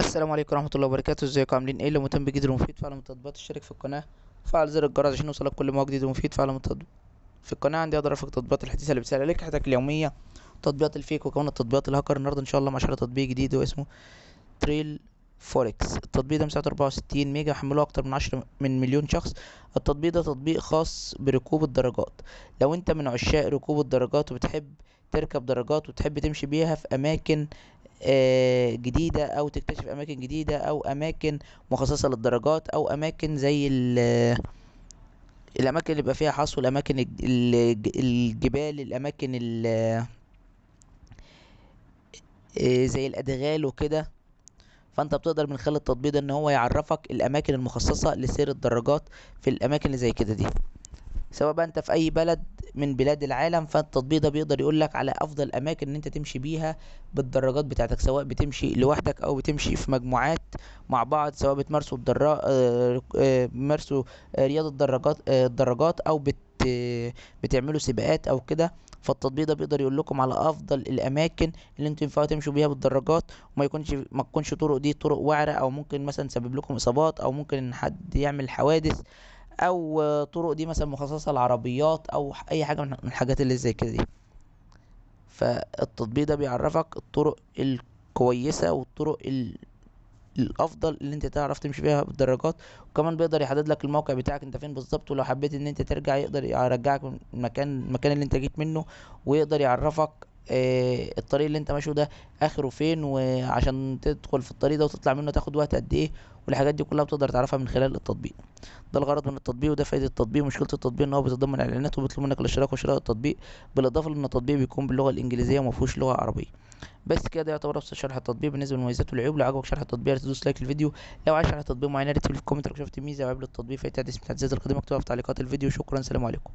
السلام عليكم ورحمة الله وبركاته. ازيكم عاملين ايه؟ لو مهتم بجديد ومفيد فعل من التطبيقات اشترك في القناة وفعل زر الجرس عشان يوصلك كل ما هو جديد ومفيد. فعل من التطبيق في القناة عندي اقدر ارفق التطبيقات الحديثة اللي بتسهل عليك حياتك اليومية، تطبيقات الفيك وكمان التطبيقات الهاكر. النهارده ان شاء الله مع شرح تطبيق جديد واسمه تريل فوركس. التطبيق ده مساحته 64 ميجا، حملوه اكتر من 10 من مليون شخص. التطبيق ده تطبيق خاص بركوب الدراجات. لو انت من عشاق ركوب الدراجات وبتحب تركب دراجات وتحب تمشي بيها في اماكن جديدة، او تكتشف اماكن جديدة او اماكن مخصصة للدراجات او اماكن زي الاماكن اللي بيبقى فيها حصو، الاماكن الجبال، الاماكن زي الادغال وكده. فانت بتقدر من خلال التطبيق ده ان هو يعرفك الاماكن المخصصة لسير الدراجات في الاماكن اللي زي كده دي، سواء بقى انت في اي بلد من بلاد العالم. فالتطبيق ده بيقدر يقولك على افضل اماكن ان انت تمشي بيها بالدراجات بتاعتك، سواء بتمشي لوحدك او بتمشي في مجموعات مع بعض، سواء بتمارسوا بتمارسوا رياضة الدراجات او بتعملوا سباقات او كده. فالتطبيق ده بيقدر يقول لكم على افضل الاماكن اللي انتوا ينفعوا تمشوا بيها بالدراجات، ما تكونش طرق دي طرق وعرة، او ممكن مثلا تسبب لكم اصابات، او ممكن ان حد يعمل حوادث، او طرق دي مثلا مخصصة للعربيات او اي حاجة من الحاجات اللي زي كده دي. فالتطبيق ده بيعرفك الطرق الكويسة والطرق الافضل اللي انت تعرف تمشي فيها بالدراجات، وكمان بيقدر يحدد لك الموقع بتاعك انت فين بالظبط، ولو حبيت ان انت ترجع يقدر يرجعك من المكان اللي انت جيت منه، ويقدر يعرفك الطريق اللي انت ماشيه ده اخره فين، وعشان تدخل في الطريق ده وتطلع منه تاخد وقت قد ايه. والحاجات دي كلها بتقدر تعرفها من خلال التطبيق. ده الغرض من التطبيق وده فايدة التطبيق. مشكلة التطبيق ان هو بيتضمن اعلانات وبيطلب منك الاشتراك وشراء التطبيق، بالاضافة لان التطبيق بيكون باللغة الانجليزية ومفهوش لغة عربية. بس كده يعتبر ابسط شرح التطبيق بالنسبه للمميزات والعيوب. لو عجبك شرح التطبيق لا تدوس لايك للفيديو. لو عايز شرح تطبيق معين يا ريت تكتب لي في الكومنت لو شفت ميزه او عيب للتطبيق، فاي تعديل من التعديلات القديمه اكتبها في تعليقات الفيديو. شكرا، سلام عليكم.